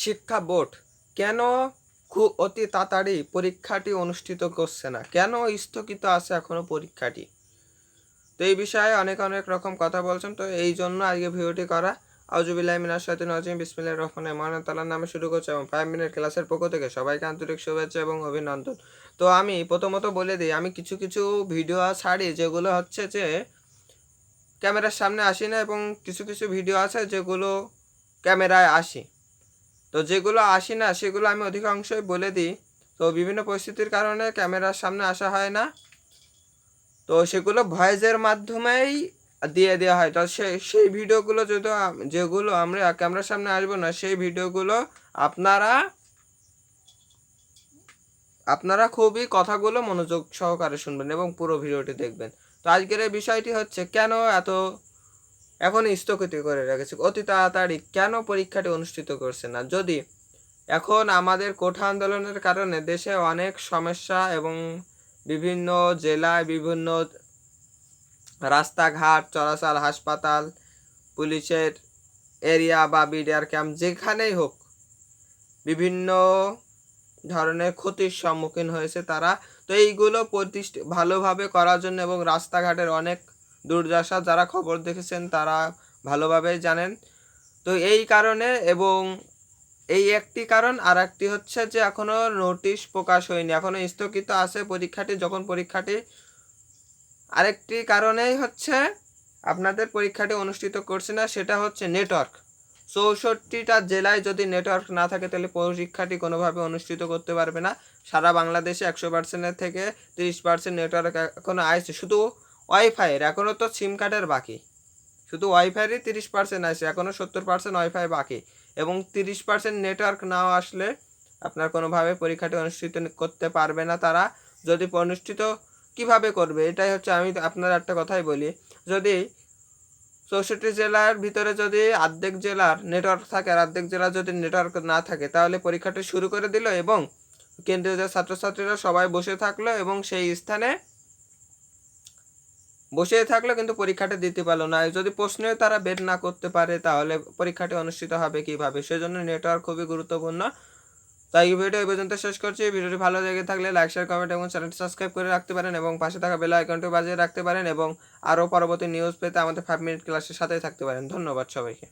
শিক্ষা বোর্ড কেন খুব অতি তাড়াতাড়ি পরীক্ষাটি অনুষ্ঠিত করছে না? কেন স্থগিত আছে এখনো পরীক্ষাটি? তো এই বিষয়ে অনেক রকম কথা বলছেন। তো এই জন্য আজকে ভিডিওটি করা। আউযুবিল্লাহি মিনাশ শাইতানির রাজিম। বিসমিল্লাহির রহমানির রহিম। মহান তাআলার নামে শুরু করছি এবং 5 মিনিট ক্লাসের পক্ষ থেকে সবাইকে আন্তরিক শুভেচ্ছা এবং অভিনন্দন। তো আমি প্রথমত বলে দেই, আমি কিছু ভিডিও ছাড়ি যেগুলো হচ্ছে যে ক্যামেরার সামনে আসি না, এবং কিছু ভিডিও আছে যেগুলো ক্যামেরায় আসি। তো যেগুলো আসি না সেগুলো আমি অধিকাংশই বলে দিই। তো বিভিন্ন পরিস্থিতির কারণে ক্যামেরার সামনে আসা হয় না। তো সেগুলো ভয়েসের মাধ্যমেই দিয়ে দেওয়া হয়। তো সেই ভিডিওগুলো যেগুলো আমরা ক্যামেরার সামনে আসবো না, সেই ভিডিওগুলো আপনারা আপনারা খুবই কথাগুলো মনোযোগ সহকারে শুনবেন এবং পুরো ভিডিওটি দেখবেন। তো আজকের এই বিষয়টি হচ্ছে, কেন এত এখন স্থগিত করে রেখেছে অতি তাড়াতাড়ি, কেন পরীক্ষাটি অনুষ্ঠিত করছে না? যদি এখন আমাদের কোঠা আন্দোলনের কারণে দেশে অনেক সমস্যা এবং বিভিন্ন জেলায় বিভিন্ন রাস্তাঘাট, চলাচল, হাসপাতাল, পুলিশের এরিয়া বা বিডিআর ক্যাম্প যেখানেই হোক বিভিন্ন ধরনের ক্ষতির সম্মুখীন হয়েছে তারা। তো এইগুলো ভালোভাবে করার জন্য, এবং রাস্তাঘাটের অনেক দুর্দশা যারা খবর দেখেছেন তারা ভালোভাবেই জানেন। তো এই কারণে, এবং এই একটি কারণ, আর একটি হচ্ছে যে এখনও নোটিশ প্রকাশ হয়নি, এখনও স্থগিত আছে পরীক্ষাটি। যখন পরীক্ষাটি আরেকটি কারণেই হচ্ছে আপনাদের পরীক্ষাটি অনুষ্ঠিত করছে না, সেটা হচ্ছে নেটওয়ার্ক। 64টা জেলায় যদি নেটওয়ার্ক না থাকে তাহলে পরীক্ষাটি কোনোভাবে অনুষ্ঠিত করতে পারবে না। সারা বাংলাদেশে 100%-এর থেকে 30% নেটওয়ার্ক এখনও আসছে, শুধু ওয়াইফাইয়ের। এখনও তো সিম কার্ডের বাকি, শুধু ওয়াইফাইয়েরই 30% আসে, এখনও 70% ওয়াইফাই বাকি। এবং 30% নেটওয়ার্ক নাও আসলে আপনার কোনোভাবে পরীক্ষাটি অনুষ্ঠিত করতে পারবে না তারা। যদি অনুষ্ঠিত কিভাবে করবে, এটাই হচ্ছে, আমি আপনার একটা কথাই বলি, যদি 64 জেলার ভিতরে যদি অর্ধেক জেলার নেটওয়ার্ক থাকে আর অর্ধেক জেলার যদি নেটওয়ার্ক না থাকে, তাহলে পরীক্ষাটি শুরু করে দিল এবং কেন্দ্রীয় যে ছাত্রছাত্রীরা সবাই বসে থাকলো এবং সেই স্থানে বসে থাকলো, কিন্তু পরীক্ষাটা দিতে পারলো না। যদি প্রশ্নেও তারা বের না করতে পারে তাহলে পরীক্ষাটি অনুষ্ঠিত হবে কিভাবে? সেজন্য নেটওয়ার্ক খুবই গুরুত্বপূর্ণ। তাই এই ভিডিও এই পর্যন্ত শেষ করছি। ভিডিওটি ভালো লেগে থাকলে লাইক, শেয়ার, কমেন্ট এবং চ্যানেলটি সাবস্ক্রাইব করে রাখতে পারেন এবং পাশে থাকা বেল আইকনটি বাজিয়ে রাখতে পারেন, এবং আরও পরবর্তী নিউজ পেতে আমাদের 5 মিনিট ক্লাসের সাথেই থাকতে পারেন। ধন্যবাদ সবাইকে।